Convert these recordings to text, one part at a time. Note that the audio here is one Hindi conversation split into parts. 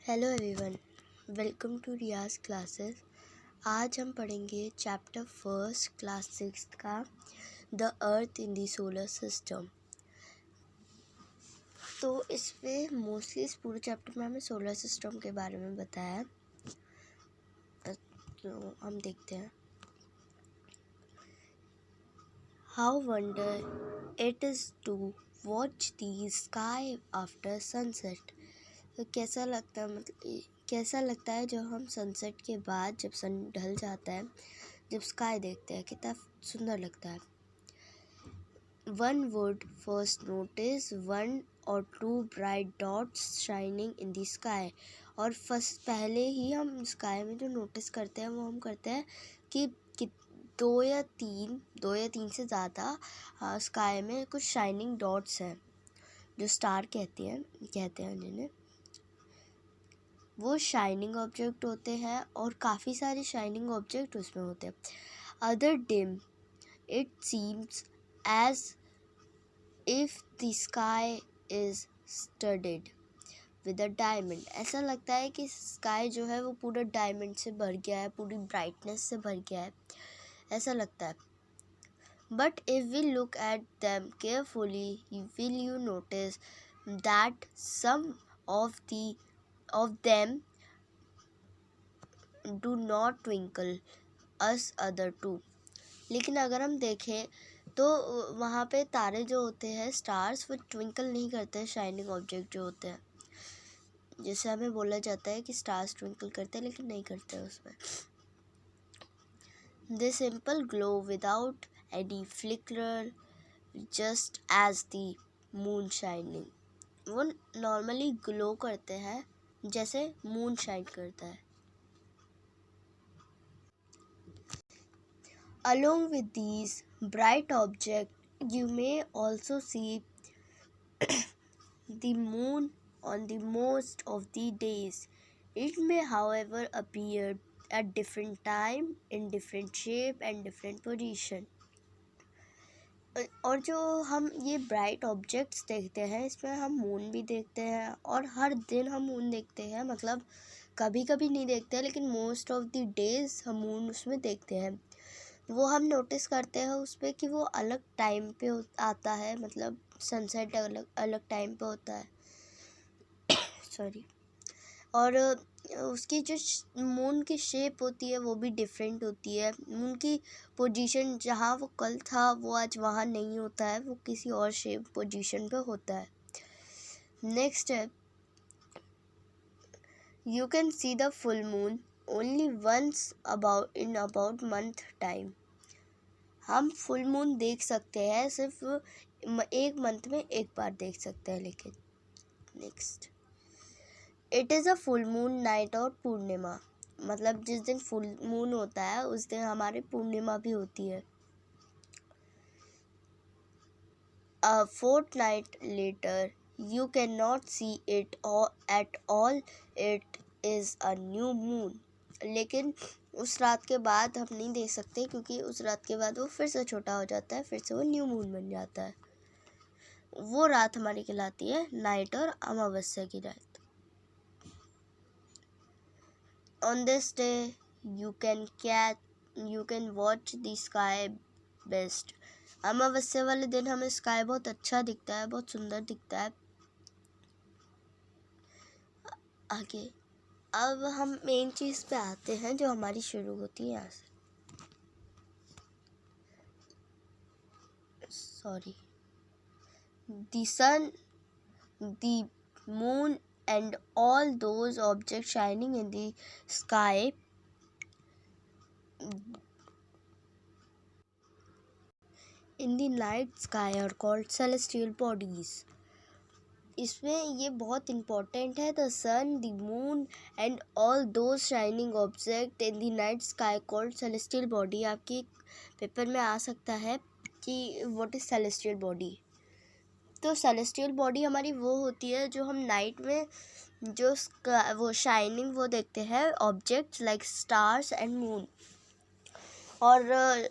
Hello everyone, welcome to Riyaz classes. आज हम पढ़ेंगे चैप्टर फर्स्ट क्लास 6 का the earth in the solar system. तो इसमें मोस्टली इस पूरे चैप्टर में हमें सोलर सिस्टम के बारे में बताया। तो हम देखते हैं। How wonder it is to watch the sky after sunset. तो कैसा लगता है जब हम सनसेट के बाद, जब सन ढल जाता है, जब स्काई देखते हैं, कितना सुंदर लगता है। One would first notice one और two bright dots shining in the sky. और पहले ही हम स्काई में जो नोटिस करते हैं वो हम करते हैं कि दो या तीन से ज़्यादा स्काई में कुछ शाइनिंग डॉट्स हैं जो स्टार कहते हैं जिन्हें। वो शाइनिंग ऑब्जेक्ट होते हैं और काफ़ी सारे शाइनिंग ऑब्जेक्ट उसमें होते हैं। Other dim it seems as if the sky is studded with a diamond. ऐसा लगता है कि स्काई जो है वो पूरा डायमंड से भर गया है, पूरी ब्राइटनेस से भर गया है, ऐसा लगता है। But if we look at them carefully will you notice that some of them do not twinkle as other two। लेकिन अगर हम देखें तो वहाँ पे तारे जो होते हैं, स्टार्स, वो ट्विंकल नहीं करते हैं शाइनिंग ऑब्जेक्ट जो होते हैं। जैसे हमें बोला जाता है कि स्टार्स ट्विंकल करते हैं, लेकिन नहीं करते हैं उसमें। They simple glow without any flicker just as the moon shining. वो नॉर्मली ग्लो करते हैं जैसे मून शाइन करता है। Along with these bright objects, you may also see the moon on the most of the days. It may, however, appear at different time, in different shape and different position. और जो हम ये ब्राइट ऑब्जेक्ट्स देखते हैं, इसमें हम मून भी देखते हैं और हर दिन हम मून देखते हैं। मतलब कभी कभी नहीं देखते हैं, लेकिन मोस्ट ऑफ द डेज हम मून उसमें देखते हैं। वो हम नोटिस करते हैं उस पर कि वो अलग टाइम पे आता है, मतलब सनसेट अलग अलग टाइम पे होता है सॉरी। और उसकी जो मून की शेप होती है वो भी डिफरेंट होती है। मून की पोजीशन जहाँ वो कल था वो आज वहाँ नहीं होता है, वो किसी और शेप पोजीशन पे होता है। नेक्स्ट है, you can see the full moon only once about month time. हम फुल मून देख सकते हैं सिर्फ एक मंथ में एक बार देख सकते हैं। लेकिन next, it is a full moon night और पूर्णिमा। मतलब जिस दिन फुल मून होता है उस दिन हमारी पूर्णिमा भी होती है। A fortnight later you can not see it at all, it is a new moon. लेकिन उस रात के बाद हम नहीं देख सकते, क्योंकि उस रात के बाद वो फिर से छोटा हो जाता है, फिर से वो न्यू मून बन जाता है। वो रात हमारी कहलाती है नाइट और अमावस्या की रात। On this day you can watch the sky best. अमावस्या वाले दिन हमें स्काई बहुत अच्छा दिखता है, बहुत सुंदर दिखता है। आगे अब हम मेन चीज़ पे आते हैं जो हमारी शुरू होती है यहाँ से। Sorry, the sun, the moon and all those objects shining in the sky in the night sky are called celestial bodies। इसमें ये बहुत इम्पोर्टेंट है। The sun, the moon and all those shining object in the night sky called celestial body. आपके पेपर में आ सकता है कि व्हाट इज़ सेलेस्टियल बॉडी। तो सेलेस्टियल बॉडी हमारी वो होती है जो हम नाइट में जो वो शाइनिंग वो देखते हैं objects like stars and moon. और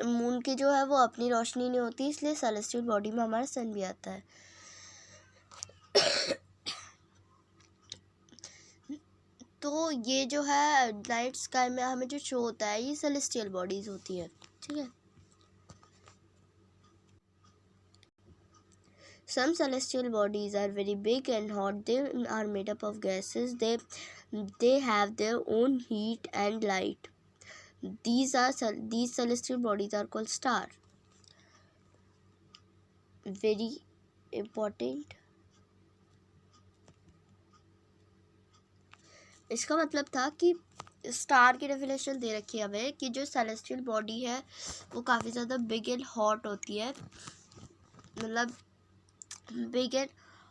मून की जो है वो अपनी रोशनी नहीं होती, इसलिए सेलेस्टियल बॉडी में हमारा सन भी आता है। तो ये जो है नाइट स्काई में हमें जो शो होता है ये सेलेस्टियल बॉडीज होती है, ठीक है। Some celestial bodies are very big and hot. They are made up of gases. They have their own heat and light. These celestial bodies are called star. Very important. इसका मतलब था कि स्टार की डेफिनेशन दे रखी है हमें कि जो सेलेस्टियल बॉडी है वो काफ़ी ज़्यादा बिग एंड हॉट होती है, मतलब बिग एंड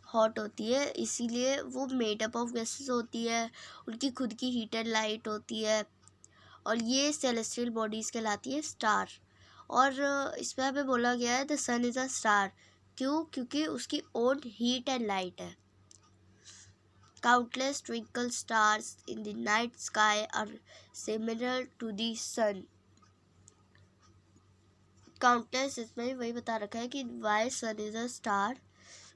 हॉट होती है, इसीलिए वो मेड अप ऑफ गैसेस होती है, उनकी खुद की हीट एंड लाइट होती है, और ये सेलेस्टियल बॉडीज़ कहलाती है स्टार। और इसमें हमें बोला गया है the sun is a star, क्यों? क्योंकि उसकी ओन हीट एंड लाइट है। Countless twinkle stars in the night sky are similar to the sun. Countless इसमें वही बता रखा है कि why sun is a star.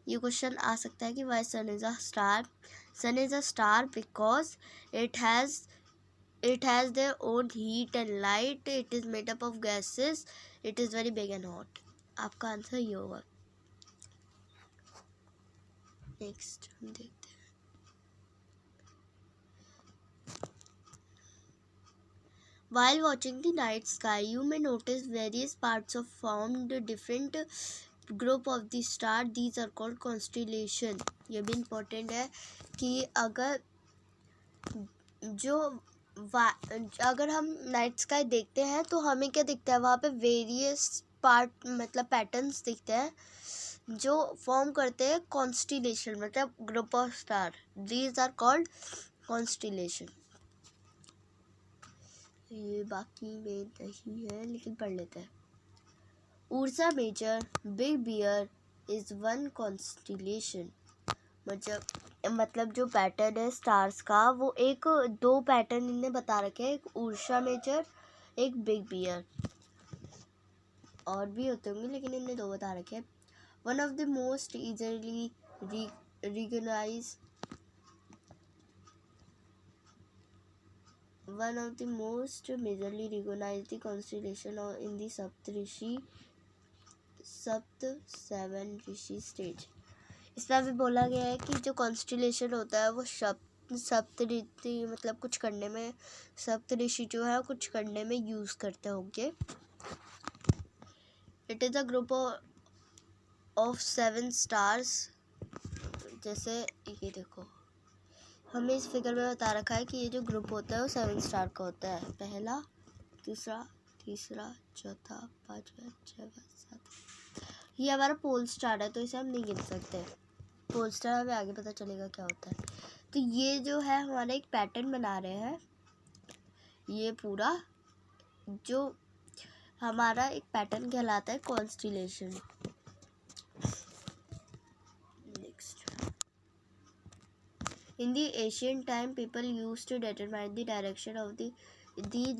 ये क्वेश्चन आ सकता है कि why sun is a star. Sun is a star because it has their own heat and light. It is made up of gases. It is very big and hot. आपका आंसर ये होगा। नेक्स्ट हम देखते हैं। While watching the night sky, you may notice various parts of formed different group of the star. These are called constellation. ये भी important है कि अगर हम नाइट स्काई देखते हैं तो हमें क्या दिखता है, वहाँ पे वेरियस पार्ट मतलब पैटर्न्स दिखते हैं जो फॉर्म करते हैं कॉन्स्टिलेशन, मतलब group of star. These are called constellation. ये बाकी में नहीं है लेकिन पढ़ लेते हैं। Ursa Major big bear is one constellation. मतलब जो पैटर्न है स्टार्स का वो दो पैटर्न इन्हें बता रखे हैं, एक उर्सा मेजर, एक बिग बियर। और भी होते होंगे लेकिन इन्हें दो बता रखे हैं। One of the most easily recognised One of the most majorly recognized constellation in the seven Rishi stage. इसमें भी बोला गया है कि जो कॉन्स्टिलेशन होता है वो सप्तऋषि मतलब कुछ करने में, सप्तऋषि जो है कुछ करने में यूज़ करते होंगे। It is a group of 7 stars. जैसे ये देखो हमें इस फिगर में बता रखा है कि ये जो ग्रुप होता है वो 7 स्टार का होता है। पहला, दूसरा, तीसरा, चौथा, पांचवा, छठवां, सातवां। ये हमारा पोल स्टार है तो इसे हम नहीं गिन सकते। पोल स्टार हमें आगे पता चलेगा क्या होता है। तो ये जो है हमारा एक पैटर्न बना रहे हैं, ये पूरा जो हमारा एक पैटर्न कहलाता है constellation. In the ancient time, people used to determine the direction of the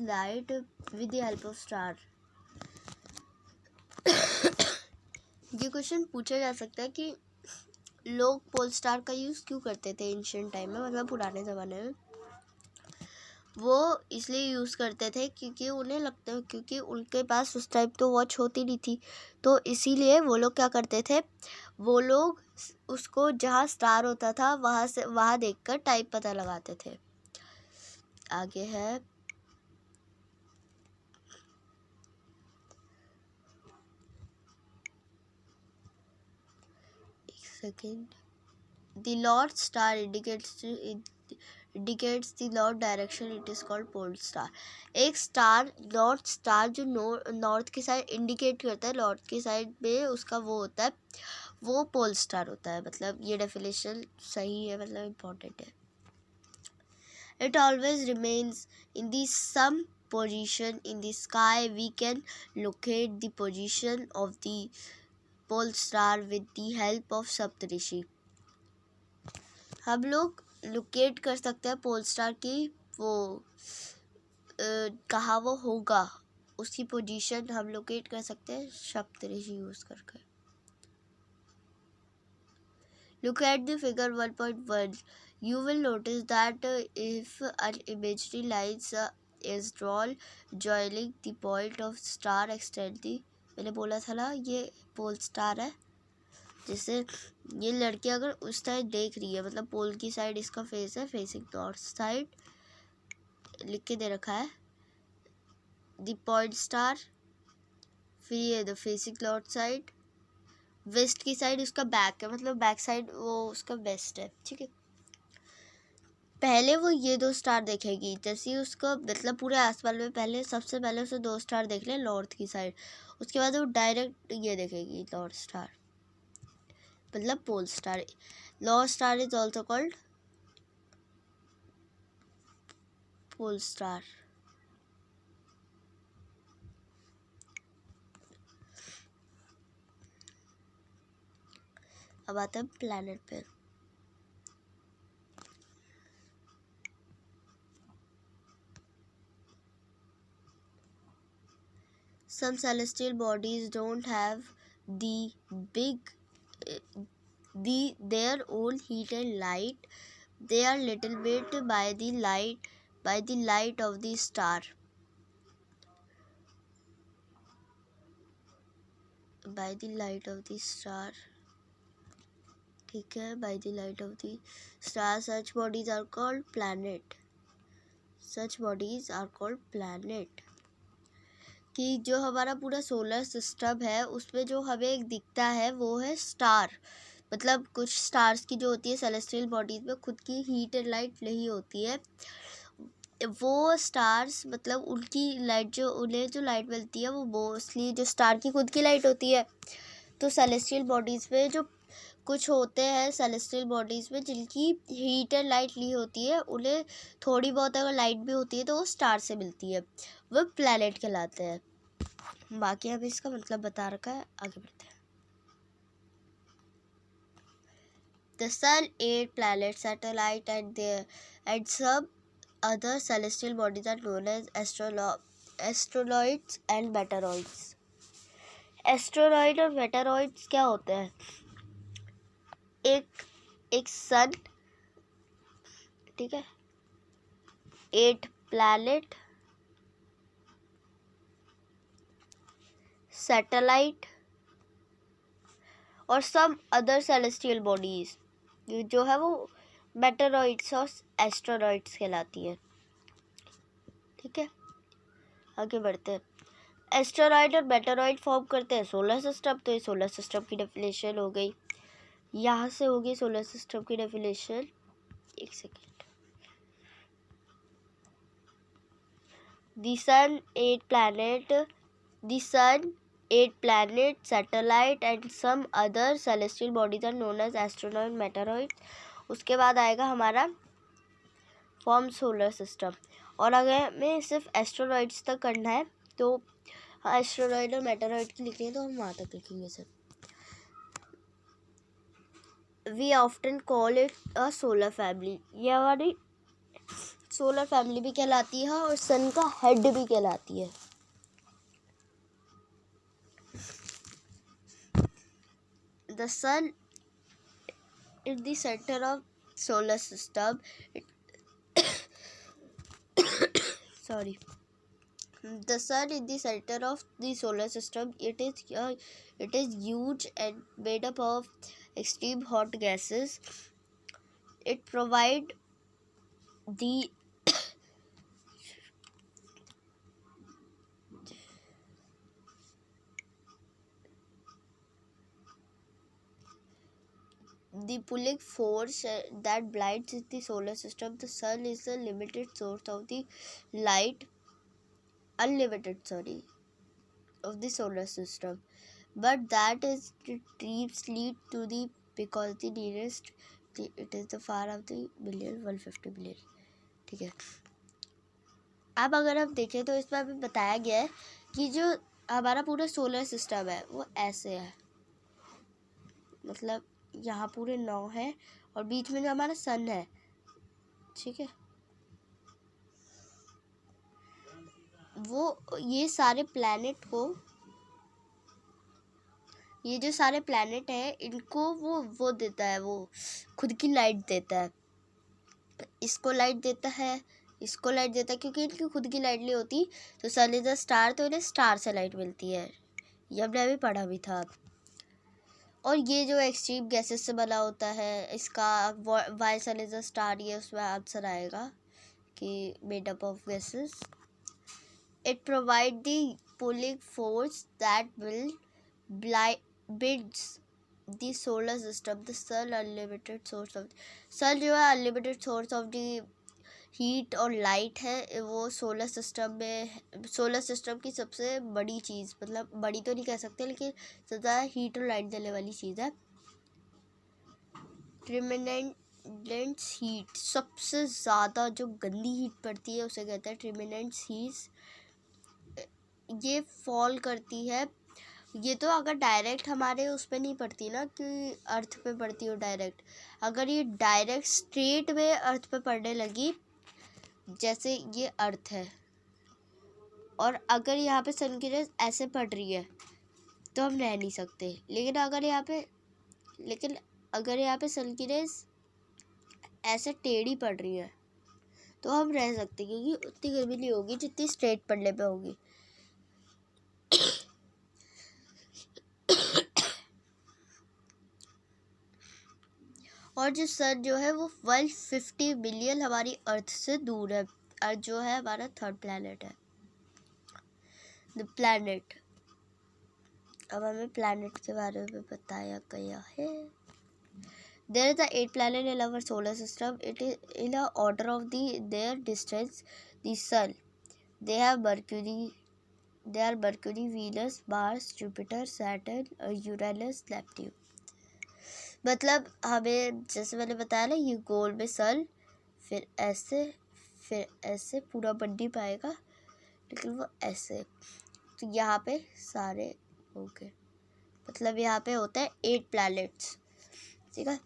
light with the help of star. ये क्वेश्चन पूछा जा सकता है कि लोग पोल स्टार का यूज़ क्यों करते थे एंशिएंट टाइम में, मतलब पुराने ज़माने में। वो इसलिए यूज़ करते थे क्योंकि उन्हें लगता है, क्योंकि उनके पास उस टाइम तो वॉच होती नहीं थी, तो इसीलिए वो लोग क्या करते थे, वो लोग उसको जहाँ स्टार होता था वहाँ देखकर टाइम पता लगाते थे। आगे है एक second. The North Star indicates the north direction. It is called pole star. एक स्टार नॉर्थ स्टार जो नॉर्थ की साइड इंडिकेट करता है, नॉर्थ की साइड में उसका वो होता है, वो पोल स्टार होता है। मतलब ये डेफिनेशन सही है, मतलब इम्पोर्टेंट है। It always remains in the some position in the sky. We can locate the position of the pole star with the help of सप्तऋषि। हम लोग लोकेट कर सकते हैं पोल स्टार की वो कहाँ वो होगा, उसकी पोजीशन हम लोकेट कर सकते हैं सप्तऋषि यूज़ करके। Look at the figure 1.1। You will notice that if an imaginary line is drawn joining the point of star extend मैंने बोला था ना ये पोल स्टार है। जैसे ये लड़की अगर उस साइड देख रही है, मतलब पोल की साइड इसका फेस है, फेसिंग नॉर्थ साइड लिख के दे रखा है द पॉइंट स्टार। फिर ये the facing north side, west की साइड उसका बैक है, मतलब बैक साइड वो उसका वेस्ट है। ठीक है, पहले वो ये दो स्टार देखेगी, जैसे ही उसको मतलब पूरे आसमान में पहले सबसे पहले उसे दो स्टार देख ले नॉर्थ की साइड, उसके बाद वो डायरेक्ट ये देखेगी नॉर्थ स्टार, मतलब pole star. North star is also called pole star. अब आते हैं प्लैनेट पे। Some celestial bodies don't have the big their own heat and light. They are little bit by the light of the star. By the light of the star. ठीक है, by the light of the star. Such bodies are called planet. Such bodies are called planet. कि जो हमारा पूरा सोलर सिस्टम है उसमें जो हमें एक दिखता है वो है स्टार। मतलब कुछ स्टार्स की जो होती है सेलेस्टियल बॉडीज में खुद की हीट एंड लाइट नहीं होती है। वो स्टार्स मतलब उनकी लाइट जो उन्हें जो लाइट मिलती है वो मोस्टली जो स्टार की खुद की लाइट होती है। तो सेलेस्टियल बॉडीज़ में जो कुछ होते हैं सेलेस्टियल बॉडीज़ में जिनकी हीट एंड लाइट ली होती है, उन्हें थोड़ी बहुत अगर लाइट भी होती है तो वो स्टार से मिलती है, वो प्लैनेट कहलाते हैं। बाकी हमें इसका मतलब बता रखा है, आगे बढ़ते हैं। The sun, 8 planets, satellite and some other celestial bodies are known as asteroids and meteoroids. एस्ट्रोनॉइड और मेटेरॉइड्स क्या होते हैं? एक सन, ठीक है, 8 प्लैनेट, सैटेलाइट और सम अदर सेलेस्टियल बॉडीज जो है वो मेटेरॉइड्स और एस्ट्रोनॉइड्स कहलाती है। ठीक है, आगे बढ़ते हैं। एस्ट्रोनॉइड और मेटेरॉइड फॉर्म करते हैं सोलर सिस्टम। तो ये सोलर सिस्टम की डेफिनेशन हो गई, यहाँ से होगी सोलर सिस्टम की डेफिनेशन। एक second. The sun, 8 planets, satellite and some other celestial bodies are known as asteroid, meteoroid. उसके बाद आएगा हमारा फॉर्म सोलर सिस्टम। और अगर हमें सिर्फ एस्ट्रोनॉइड्स तक करना है तो एस्ट्रोनॉइड और मेटेरॉइड की लिखनी है तो हम वहाँ तक लिखेंगे sir. We often call it a solar family. ये हमारी सोलर फैमिली भी कहलाती है और सन का हेड भी कहलाती है। The sun is the center of solar system. Sorry. The sun is the center of the solar system. It is huge and made up of extreme hot gases. It provides the pulling force that blinds the solar system. The sun is a limited source of the light, of the solar system, but that is dreams lead to the because the nearest it is the far of the million 150 million. ठीक है, अब अगर हम देखें तो इसमें हमें बताया गया है कि जो हमारा पूरा सोलर सिस्टम है वो ऐसे है, मतलब यहाँ पूरे 9 है और बीच में जो हमारा सन है, ठीक है, वो ये सारे प्लैनेट को, ये जो सारे प्लैनेट हैं इनको वो देता है, वो खुद की लाइट देता है। इसको लाइट देता है, इसको लाइट देता है, क्योंकि इनकी खुद की लाइट नहीं होती। तो सन इज अ स्टार, तो इन्हें स्टार से लाइट मिलती है। ये हमने अभी पढ़ा भी था। और ये जो एक्सट्रीम गैसेस से बना होता है, इसका why sun is a star, ये उसमें आंसर आएगा कि made up of gases. It provide the pulling force that will binds the solar system. The sun unlimited source of, sun जो है unlimited source of the heat और लाइट है। वो सोलर सिस्टम में, सोलर सिस्टम की सबसे बड़ी चीज़, मतलब बड़ी तो नहीं कह सकते, लेकिन सबसे ज़्यादा हीट और लाइट देने वाली चीज़ है। ट्रिमिनेंट हीट, सबसे ज़्यादा जो गंदी हीट पड़ती है उसे कहते हैं ट्रिमिनेंट हीट। ये फॉल करती है, ये तो अगर डायरेक्ट हमारे उस पर नहीं पड़ती ना कि अर्थ पे पड़ती हो डायरेक्ट, अगर ये डायरेक्ट स्ट्रेट में अर्थ पे पड़ने लगी, जैसे ये अर्थ है और अगर यहाँ पे सन की रेज ऐसे पड़ रही है तो हम रह नहीं सकते। लेकिन अगर यहाँ पे सन की रेज ऐसे टेढ़ी पड़ रही है तो हम रह सकते, क्योंकि उतनी गर्मी नहीं होगी जितनी स्ट्रेट पड़ने पे होगी। और जो सन जो है वो 150 मिलियन हमारी अर्थ से दूर है। अर्थ जो है हमारा थर्ड प्लैनेट है, द प्लैनेट। अब हमें प्लैनेट के बारे में बताया गया है। There are the 8 planets in our solar system. It is in a order of their distance. The Sun. They are Mercury, Venus, Mars, Jupiter, Saturn, Uranus, Neptune. मतलब हमें जैसे मैंने बताया ना, ये गोल में सन, फिर ऐसे पूरा बन नहीं पाएगा, लेकिन वो ऐसे। तो यहाँ पे सारे हो गए, मतलब यहाँ पे होता है 8 प्लैनेट्स, ठीक है।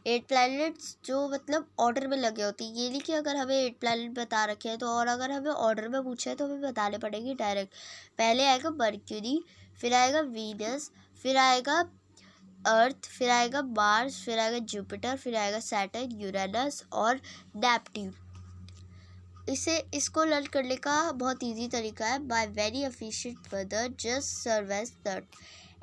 8 प्लैनेट्स जो मतलब ऑर्डर में लगे होते हैं। ये नहीं कि अगर हमें 8 प्लैनेट बता रखे हैं तो, और अगर हमें ऑर्डर में पूछा है तो हमें बताने पड़ेंगे डायरेक्ट। पहले आएगा मर्क्यूरी, फिर आएगा वीनस, फिर आएगा अर्थ, फिर आएगा मार्स, फिर आएगा जुपिटर, फिर आएगा सैटर्न, यूरेनस और नेपट्यून। इसको लर्न करने का बहुत इजी तरीका है, by very efficient method just serve as that.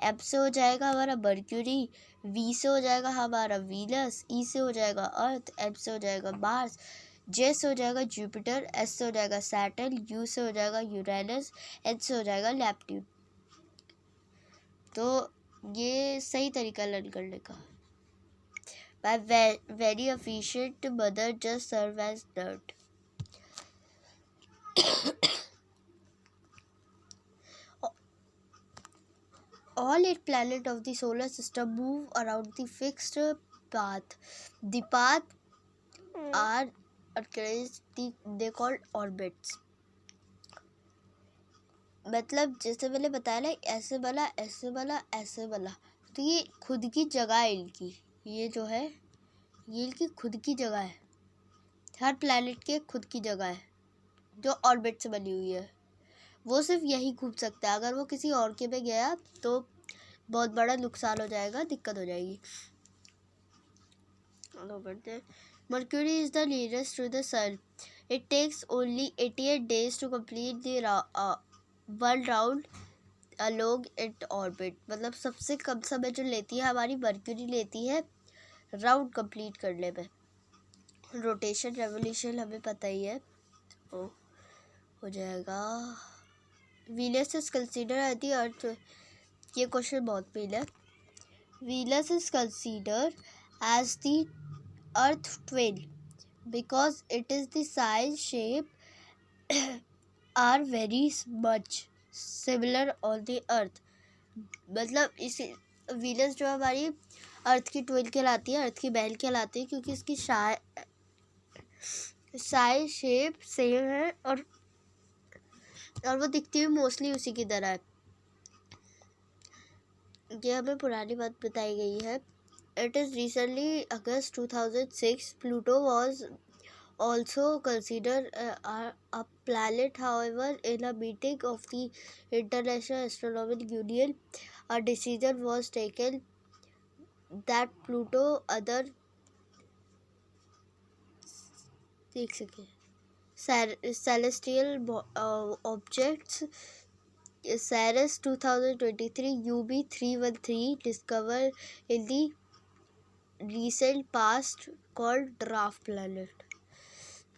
M से हो जाएगा हमारा मर्क्यूरी, वी से हो जाएगा हमारा वीनस, ई से हो जाएगा अर्थ, एम से हो जाएगा मार्स, जे से हो जाएगा जुपिटर, एस से हो जाएगा सैटर्न, यू से हो जाएगा यूरेनस, एन से हो जाएगा नेपट्यून। तो ये सही तरीका लर्न करने का, by very efficient method just serve as that. All 8 planets of the solar system move around the fixed path. The path are they called orbits. मतलब जैसे मैंने बताया ना, ऐसे वाला ऐसे वाला ऐसे वाला, तो ये खुद की जगह है इनकी। ये जो है ये इनकी खुद की जगह है, हर प्लैनेट के खुद की जगह है जो ऑर्बिट से बनी हुई है। वो सिर्फ यही घूम सकता है, अगर वो किसी और के पे गया तो बहुत बड़ा नुकसान हो जाएगा, दिक्कत हो जाएगी। Mercury is the nearest to the sun. It takes only 88 days to complete the one round along its orbit. मतलब सबसे कम समय जो लेती है हमारी मर्क्यूरी लेती है राउंड कंप्लीट करने में। रोटेशन रेवोल्यूशन हमें पता ही है, हो जाएगा। Venus is considered as the Earth. ये क्वेश्चन बहुत मेन है। Venus is considered as the Earth twin because it is the size, shape are very much similar on the Earth. मतलब इस वीनस जो हमारी अर्थ की ट्विन कहलाती है, अर्थ की बहन कहलाती है, क्योंकि इसकी साइज शेप सेम है और वो दिखती हुई मोस्टली उसी की तरह है। ये हमें पुरानी बात बताई गई है। It is recently August 2006. Pluto was also considered a planet. However, in a meeting of the International Astronomical Union, a decision was taken that Pluto देख सके। Celestial objects, CERES 2023 UB313 discovered in the recent past called dwarf planet।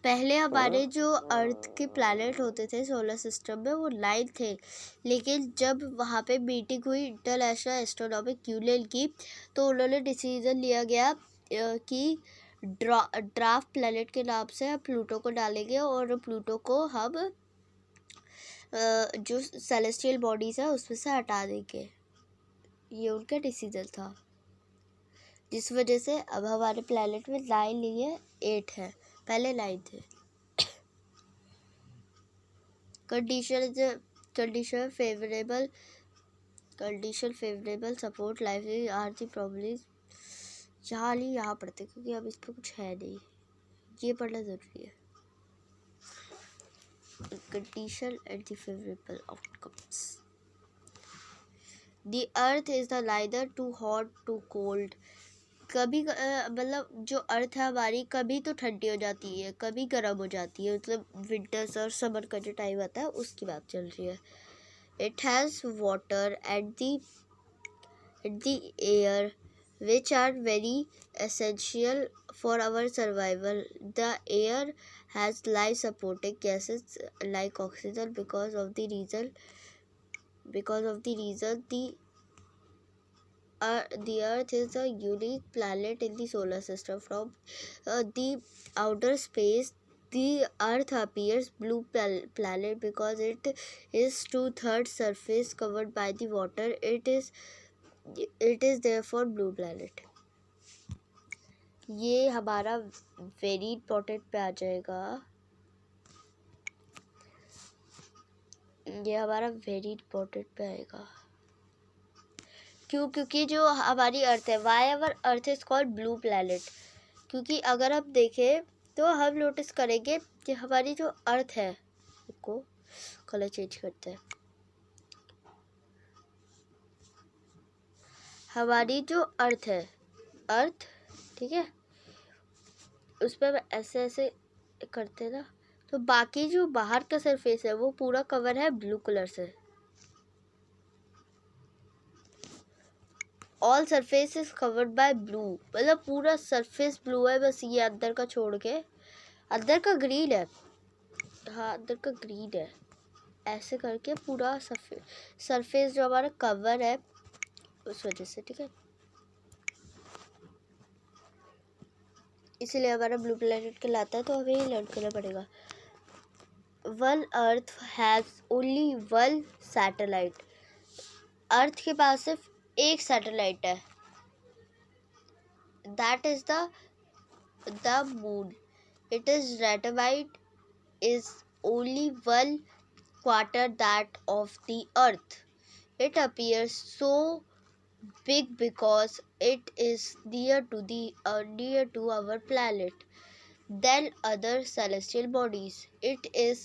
पहले हमारे जो अर्थ के प्लैनेट होते थे सोलर सिस्टम में वो 9 थे, लेकिन जब वहाँ पे मीटिंग हुई इंटरनेशनल एस्ट्रोनॉमिक यूनियन की तो उन्होंने डिसीजन लिया गया कि ड्वार्फ प्लैनेट के नाम से हम प्लूटो को डालेंगे और प्लूटो को हम जो सेलेस्टियल बॉडीज़ है उसमें से हटा देंगे। ये उनका डिसीजन था, जिस वजह से अब हमारे प्लैनेट में 9 नहीं है 8 है, पहले 9 थे। condition favorable support life are the probably यहाँ पढ़ते क्योंकि अब इस पर कुछ है नहीं, ये पढ़ना ज़रूरी है। Condition and the favorable outcomes. The earth is the neither too hot too cold. कभी मतलब जो अर्थ है हमारी कभी तो ठंडी हो जाती है, कभी गर्म हो जाती है, मतलब विंटर्स और समर का जो टाइम आता है उसकी बात चल रही है। It has water and the air which are very essential for our survival. The air has life supporting gases like oxygen. Because of the reason the earth is a unique planet in the solar system. From the outer space, the earth appears blue planet because it is 2/3 surface covered by the water. It is therefore blue planet. ये हमारा वेरी इंपॉर्टेंट पे आ जाएगा, ये हमारा वेरी इंपॉर्टेंट पे आएगा। क्योंकि जो हमारी अर्थ है, why our earth is called blue planet, क्योंकि अगर हम देखें तो हम नोटिस करेंगे कि हमारी जो अर्थ है, को कलर चेंज करते हैं, हमारी जो अर्थ है, अर्थ ठीक है, उस पर ऐसे ऐसे करते हैं ना, तो बाकी जो बाहर का सरफेस है वो पूरा कवर है ब्लू कलर से। All surface is covered by blue, मतलब पूरा सरफेस ब्लू है, बस ये अंदर का छोड़ के, अंदर का ग्रीन है, हाँ अंदर का ग्रीन है, ऐसे करके पूरा सरफेस जो हमारा कवर है उस वजह से, ठीक है, इसलिए हमारा ब्लू प्लैनेट कहलाता है। तो हमें ये लर्न करना पड़ेगा। One earth has only one satellite, earth के पास सिर्फ एक सैटेलाइट है, that is the moon. It is ratified is only 1/4 that of the earth. It appears so big because it is near to our planet than other celestial bodies. It is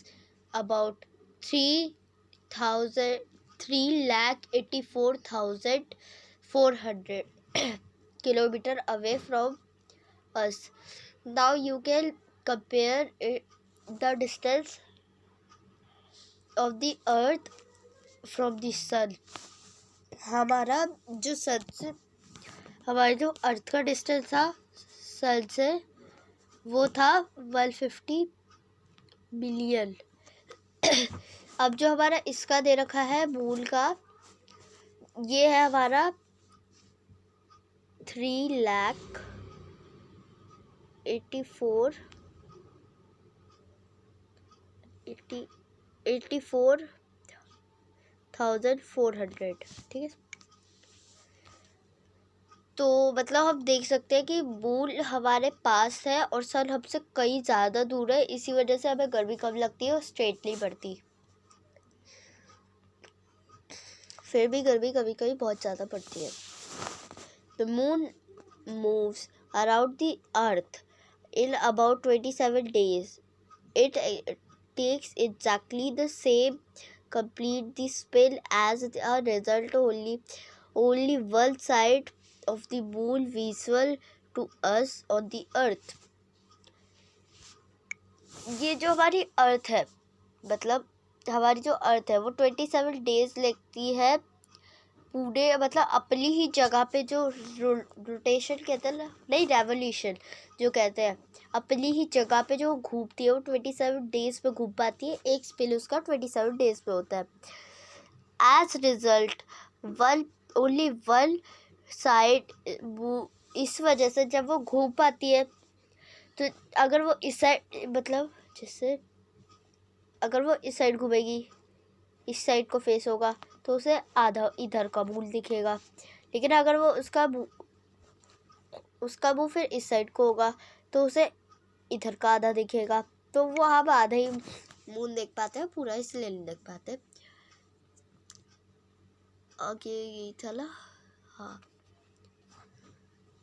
about 3,84,400 kilometer away from us. Now you can compare the distance of the earth from the sun. हमारा जो सन से, हमारे जो अर्थ का डिस्टेंस था सन से वो था 150 मिलियन। अब जो हमारा इसका दे रखा है मून का, ये है हमारा 3,84,400, ठीक है। तो मतलब हम देख सकते हैं कि मून हमारे पास है और सन हमसे कई ज़्यादा दूर है, इसी वजह से हमें गर्मी कम लगती है और स्ट्रेट नहीं पड़ती। फिर भी गर्मी कभी कभी बहुत ज़्यादा पड़ती है। The moon moves around the earth in about 27 days. It takes exactly the same complete the spin. As a result, only one side of the moon visible to us on the earth. ये जो हमारी अर्थ है, मतलब हमारी जो अर्थ है वो 27 डेज लगती है पूरे, मतलब अपनी ही जगह पे जो रोटेशन कहते हैं ना, नहीं रेवोल्यूशन जो कहते हैं, अपनी ही जगह पे जो घूमती है वो 27 डेज पे घूम पाती है। एक स्पिन उसका 27 डेज पे होता है। As result only one side, इस वजह से जब वो घूम पाती है तो अगर वो इस साइड, मतलब जैसे अगर वो इस साइड घूमेगी, इस साइड को फेस होगा तो उसे आधा इधर का मूल दिखेगा। लेकिन अगर वो उसका मुंह फिर इस साइड को होगा तो उसे इधर का आधा दिखेगा। तो वो हम आधा ही मून देख पाते हैं, पूरा इसलिए नहीं देख पाते। आगे यही था ना। हाँ,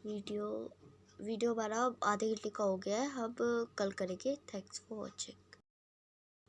वीडियो हमारा आधे घंटे का हो गया है, हम कल करेंगे। Thanks for watching.